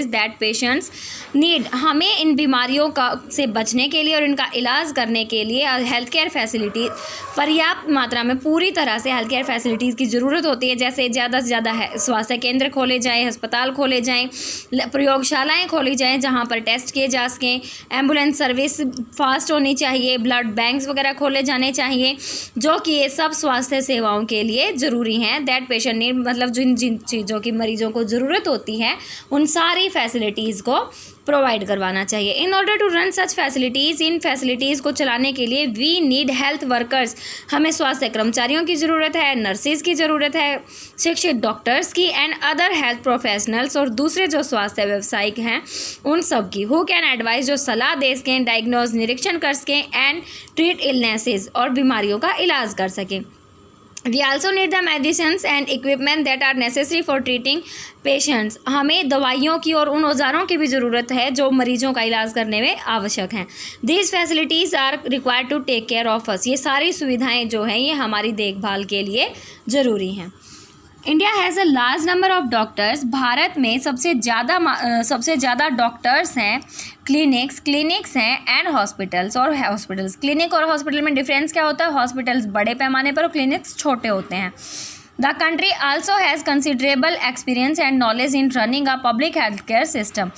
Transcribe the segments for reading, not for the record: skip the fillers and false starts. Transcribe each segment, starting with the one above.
That patients need. हमें इन बीमारियों का से बचने के लिए और इनका इलाज करने के लिए हेल्थ केयर फैसिलिटीज़ पर्याप्त मात्रा में पूरी तरह से हेल्थ केयर फैसिलिटीज़ की ज़रूरत होती है। जैसे ज़्यादा से ज़्यादा स्वास्थ्य केंद्र खोले जाएँ, अस्पताल खोले जाएँ, प्रयोगशालाएँ खोली जाएँ जहाँ पर टेस्ट किए जा सकें, एम्बुलेंस सर्विस फास्ट होनी चाहिए, ब्लड बैंक्स वगैरह खोले जाने चाहिए, जो कि ये सब स्वास्थ्य सेवाओं के लिए ज़रूरी हैं। दैट पेशेंट नीड मतलब जिन जिन चीज़ों की मरीजों को ज़रूरत होती है उन सारी फैसिलिटीज़ को प्रोवाइड करवाना चाहिए। In order to run such facilities, इन फैसिलिटीज़ को चलाने के लिए वी नीड हेल्थ वर्कर्स। हमें स्वास्थ्य कर्मचारियों की ज़रूरत है, नर्सेज की ज़रूरत है, शिक्षित डॉक्टर्स की एंड अदर हेल्थ प्रोफेशनल्स और दूसरे जो स्वास्थ्य व्यवसायिक हैं उन सब की, हु कैन एडवाइस, जो सलाह दे सकें, डायग्नोज निरीक्षण कर सकें एंड ट्रीट इलनेसेस और बीमारियों का इलाज कर सकें। We also need the medicines and equipment that are necessary for treating patients. हमें दवाइयों की और उन औजारों की भी ज़रूरत है जो मरीजों का इलाज करने में आवश्यक हैं। These facilities are required to take care of us. ये सारी सुविधाएं जो हैं ये हमारी देखभाल के लिए ज़रूरी हैं। India has a large number of doctors. Bharat में सबसे ज़्यादा डॉक्टर्स हैं, क्लिनिक्स हैं एंड हॉस्पिटल्स और हॉस्पिटल्स। क्लिनिक और हॉस्पिटल में डिफरेंस क्या होता है? हॉस्पिटल्स बड़े पैमाने पर और क्लिनिक्स छोटे होते हैं। The country also has considerable experience and knowledge in running a public health care system.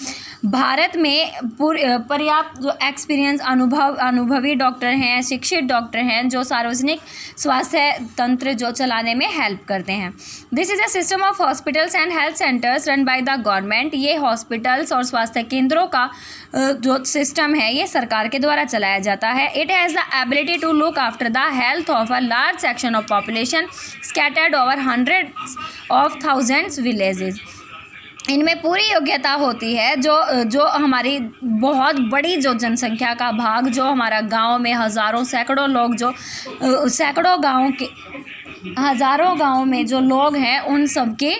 Bharat में पर्याप्त जो एक्सपीरियंस अनुभवी डॉक्टर हैं, शिक्षित डॉक्टर हैं जो सार्वजनिक स्वास्थ्य तंत्र जो चलाने में हेल्प करते हैं। This is a system of hospitals and health centres run by the government. ये हॉस्पिटल्स और स्वास्थ्य केंद्रों का जो सिस्टम है ये सरकार के द्वारा चलाया जाता है। It has the ability to look after the health of a large section of population scattered over hundreds of thousands villages. इनमें पूरी योग्यता होती है जो हमारी बहुत बड़ी जो जनसंख्या का भाग जो हमारा गांव में हज़ारों सैकड़ों लोग जो हज़ारों गाँव में जो लोग हैं उन सब के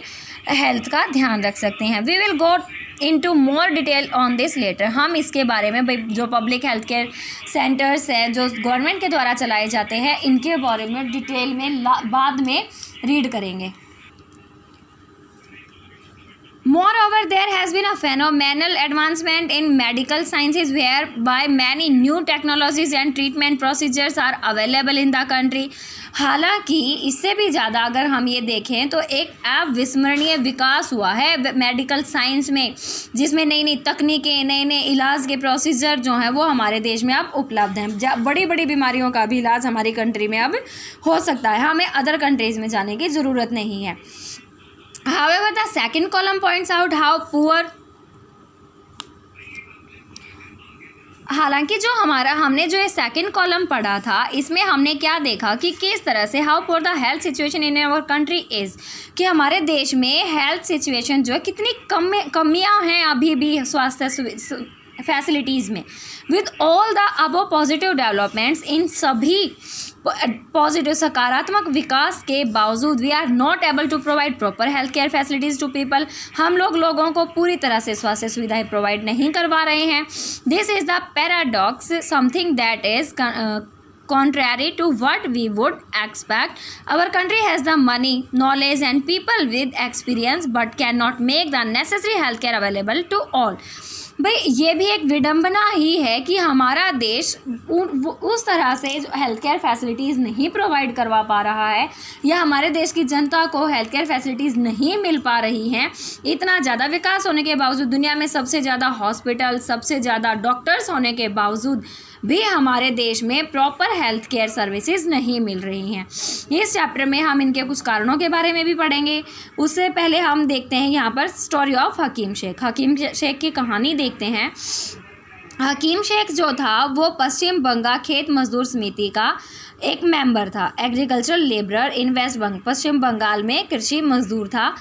हेल्थ का ध्यान रख सकते हैं। We will go into more detail on this later. हम इसके बारे में जो पब्लिक हेल्थ केयर सेंटर्स हैं जो गवर्नमेंट के द्वारा चलाए जाते हैं इनके बारे में डिटेल में बाद में रीड करेंगे। Moreover, there has been a phenomenal advancement in medical sciences whereby many new technologies and treatment procedures are available in the country. हालांकि इससे भी ज़्यादा अगर हम ये देखें तो एक अविस्मरणीय विकास हुआ है मेडिकल साइंस में, जिसमें नई नई तकनीकें, नए नए इलाज के प्रोसीजर जो हैं वो हमारे देश में अब उपलब्ध हैं। बड़ी बड़ी बीमारियों का भी इलाज हमारी कंट्री में अब हो सकता है, हमें अदर कंट्रीज़ में जाने की ज़रूरत नहीं है। However, the second column points out how poor। हालांकि जो हमने जो ये सेकंड कॉलम पढ़ा था इसमें हमने क्या देखा कि किस तरह से how poor the health situation in our country is, कि हमारे देश में हेल्थ सिचुएशन जो है कितनी कमियां हैं अभी भी स्वास्थ्य फैसिलिटीज़ में। With all the above positive developments, इन सभी पॉजिटिव सकारात्मक विकास के बावजूद we are not able to provide proper health care facilities to people. हम लोगों को पूरी तरह से स्वास्थ्य सुविधाएं प्रोवाइड नहीं करवा रहे हैं। This is the paradox, something that is contrary to what we would expect. Our country has the money, knowledge and people with experience but cannot make the necessary health care available to all. भाई ये भी एक विडंबना ही है कि हमारा देश उस तरह से जो हेल्थ केयर फैसिलिटीज़ नहीं प्रोवाइड करवा पा रहा है या हमारे देश की जनता को हेल्थ केयर फैसिलिटीज़ नहीं मिल पा रही हैं। इतना ज़्यादा विकास होने के बावजूद, दुनिया में सबसे ज़्यादा हॉस्पिटल, सबसे ज़्यादा डॉक्टर्स होने के बावजूद भी हमारे देश में प्रॉपर हेल्थ केयर सर्विसेज नहीं मिल रही हैं। इस चैप्टर में हम इनके कुछ कारणों के बारे में भी पढ़ेंगे। उससे पहले हम देखते हैं यहाँ पर स्टोरी ऑफ हकीम शेख। हकीम शेख की कहानी देखते हैं। हकीम शेख जो था वो पश्चिम बंगाल खेत मजदूर समिति का एक मेंबर था, agricultural labourer in West Bengal, पश्चिम बंगाल में कृषि मजदूर था।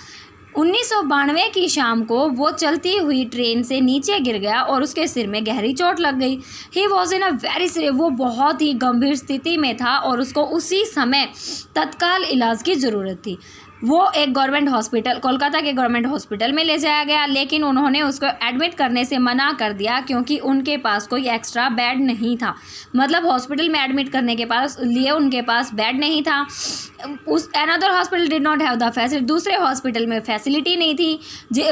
1992 की शाम को वो चलती हुई ट्रेन से नीचे गिर गया और उसके सिर में गहरी चोट लग गई। He was in a very serious, वो बहुत ही गंभीर स्थिति में था और उसको उसी समय तत्काल इलाज की ज़रूरत थी। वो एक गवर्नमेंट हॉस्पिटल, कोलकाता के गवर्नमेंट हॉस्पिटल में ले जाया गया, लेकिन उन्होंने उसको एडमिट करने से मना कर दिया क्योंकि उनके पास कोई एक्स्ट्रा बेड नहीं था। मतलब हॉस्पिटल में एडमिट करने के लिए उनके पास बेड नहीं था। उस another hospital did not have the facility, दूसरे हॉस्पिटल में फैसिलिटी नहीं थी,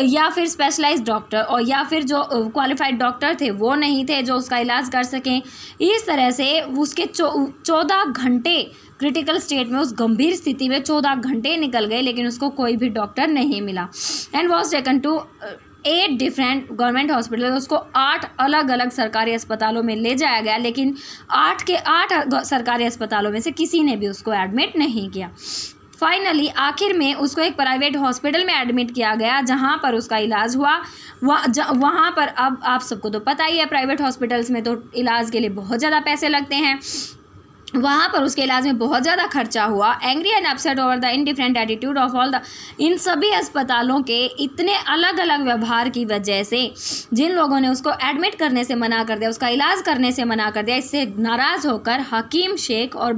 या फिर स्पेशलाइज्ड डॉक्टर और या फिर जो क्वालिफाइड डॉक्टर थे वो नहीं थे जो उसका इलाज कर सकें। इस तरह से उसके 14 घंटे क्रिटिकल स्टेट में, उस गंभीर स्थिति में 14 घंटे निकल गए, लेकिन उसको कोई भी डॉक्टर नहीं मिला। And was taken to 8 different government hospital, उसको 8 अलग अलग सरकारी अस्पतालों में ले जाया गया, लेकिन 8 के 8 सरकारी अस्पतालों में से किसी ने भी उसको एडमिट नहीं किया। फाइनली आखिर में उसको एक प्राइवेट हॉस्पिटल में एडमिट किया गया जहां पर उसका इलाज हुआ। वहाँ पर अब आप सबको तो पता ही है, प्राइवेट हॉस्पिटल्स में तो इलाज के लिए बहुत ज़्यादा पैसे लगते हैं। वहाँ पर उसके इलाज में बहुत ज़्यादा खर्चा हुआ। Angry and upset over the indifferent attitude of all the, इन सभी अस्पतालों के इतने अलग अलग व्यवहार की वजह से, जिन लोगों ने उसको एडमिट करने से मना कर दिया, उसका इलाज करने से मना कर दिया, इससे नाराज़ होकर हकीम शेख और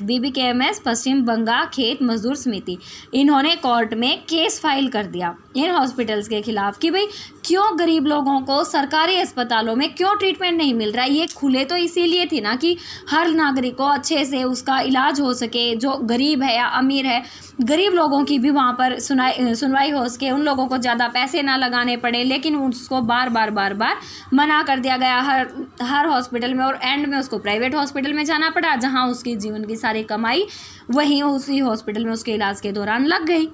BBKMS पश्चिम बंगाल खेत मजदूर समिति, इन्होंने कोर्ट में केस फाइल कर दिया इन हॉस्पिटल्स के खिलाफ कि भाई क्यों गरीब लोगों को सरकारी अस्पतालों में क्यों ट्रीटमेंट नहीं मिल रहा है। ये खुले तो इसीलिए थी ना कि हर नागरिक को अच्छे से उसका इलाज हो सके, जो गरीब है या अमीर है, गरीब लोगों की भी वहाँ पर सुनवाई हो सके, उन लोगों को ज़्यादा पैसे ना लगाने पड़े। लेकिन उसको बार बार मना कर दिया गया हर हॉस्पिटल में, और एंड में उसको प्राइवेट हॉस्पिटल में जाना पड़ा जहाँ उसकी जीवन की सारी कमाई वहीं उसी हॉस्पिटल में उसके इलाज के दौरान लग गई।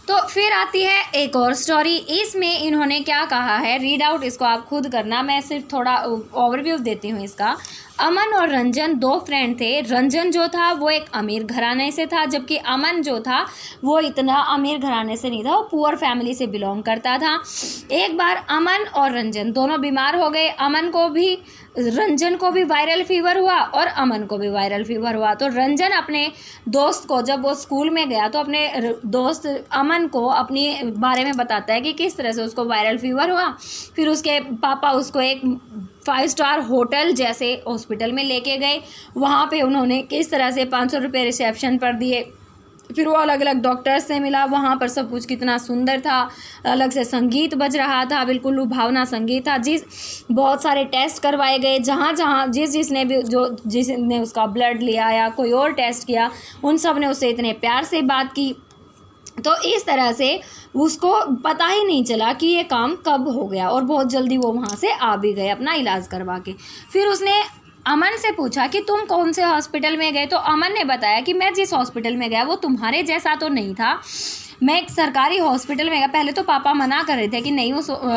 तो फिर आती है एक और स्टोरी। इसमें इन्होंने क्या कहा है, रीड आउट इसको आप खुद करना, मैं सिर्फ थोड़ा ओवरव्यू देती हूँ इसका। अमन और रंजन 2 फ्रेंड थे। रंजन जो था वो एक अमीर घराने से था, जबकि अमन जो था वो इतना अमीर घराने से नहीं था, वो पुअर फैमिली से बिलोंग करता था। एक बार अमन और रंजन दोनों बीमार हो गए। रंजन को भी वायरल फीवर हुआ और अमन को भी वायरल फीवर हुआ। तो रंजन अपने दोस्त को, जब वो स्कूल में गया तो अपने दोस्त अमन को अपने बारे में बताता है कि किस तरह से उसको वायरल फीवर हुआ। फिर उसके पापा उसको एक 5 स्टार होटल जैसे हॉस्पिटल में लेके गए। वहाँ पे उन्होंने किस तरह से 500 रुपये रिसेप्शन पर दिए। फिर वो अलग अलग डॉक्टर्स से मिला। वहाँ पर सब कुछ कितना सुंदर था, अलग से संगीत बज रहा था, बिल्कुल लुभावना संगीत था। बहुत सारे टेस्ट करवाए गए, जहाँ जिसने उसका ब्लड लिया या कोई और टेस्ट किया, उन सब ने उससे इतने प्यार से बात की। तो इस तरह से उसको पता ही नहीं चला कि ये काम कब हो गया, और बहुत जल्दी वो वहाँ से आ भी गए अपना इलाज करवा के। फिर उसने अमन से पूछा कि तुम कौन से हॉस्पिटल में गए, तो अमन ने बताया कि मैं जिस हॉस्पिटल में गया वो तुम्हारे जैसा तो नहीं था, मैं एक सरकारी हॉस्पिटल में गया। पहले तो पापा मना कर रहे थे कि नहीं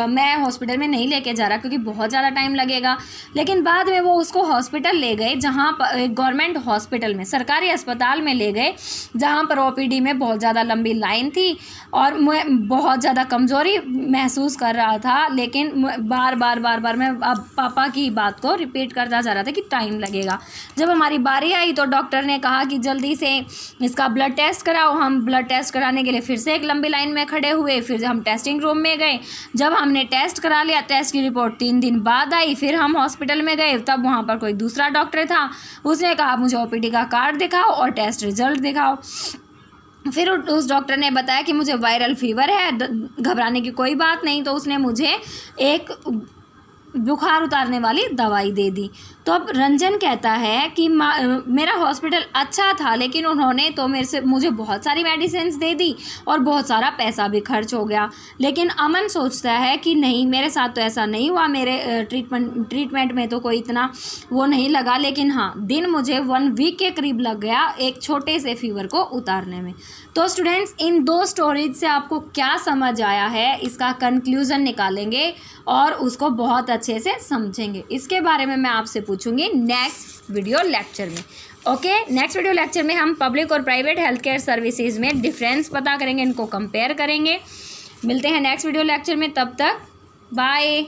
मैं हॉस्पिटल में नहीं लेके जा रहा क्योंकि बहुत ज़्यादा टाइम लगेगा, लेकिन बाद में वो उसको हॉस्पिटल ले गए, जहाँ पर गवर्नमेंट हॉस्पिटल में, सरकारी अस्पताल में ले गए, जहाँ पर OPD में बहुत ज़्यादा लंबी लाइन थी और मैं बहुत ज़्यादा कमज़ोरी महसूस कर रहा था। लेकिन बार बार मैं अब पापा की बात को रिपीट करता जा रहा था कि टाइम लगेगा। जब हमारी बारी आई तो डॉक्टर ने कहा कि जल्दी से इसका ब्लड टेस्ट कराओ। हम ब्लड टेस्ट कराने के लिए फिर से एक लंबी लाइन में खड़े हुए। फिर हम टेस्टिंग रूम में गए। जब हमने टेस्ट करा लिया, टेस्ट की रिपोर्ट 3 दिन बाद आई। फिर हम हॉस्पिटल में गए, तब वहाँ पर कोई दूसरा डॉक्टर था। उसने कहा मुझे OPD का कार्ड दिखाओ और टेस्ट रिजल्ट दिखाओ। फिर उस डॉक्टर ने बताया कि मुझे वायरल फीवर है, घबराने की कोई बात नहीं। तो उसने मुझे एक बुखार उतारने वाली दवाई दे दी। तो अब रंजन कहता है कि मेरा हॉस्पिटल अच्छा था, लेकिन उन्होंने तो मुझे बहुत सारी मेडिसिन्स दे दी और बहुत सारा पैसा भी खर्च हो गया। लेकिन अमन सोचता है कि नहीं, मेरे साथ तो ऐसा नहीं हुआ, मेरे ट्रीटमेंट में तो कोई इतना वो नहीं लगा, लेकिन हाँ दिन मुझे 1 वीक के करीब लग गया एक छोटे से फीवर को उतारने में। तो स्टूडेंट्स, इन 2 स्टोरीज से आपको क्या समझ आया है, इसका कंक्लूज़न निकालेंगे और उसको बहुत अच्छे से समझेंगे। इसके बारे में मैं आपसे पूछूंगी नेक्स्ट वीडियो लेक्चर में। ओके, नेक्स्ट वीडियो लेक्चर में हम पब्लिक और प्राइवेट हेल्थ केयर सर्विसेज में डिफरेंस पता करेंगे, इनको कंपेयर करेंगे। मिलते हैं नेक्स्ट वीडियो लेक्चर में, तब तक बाय।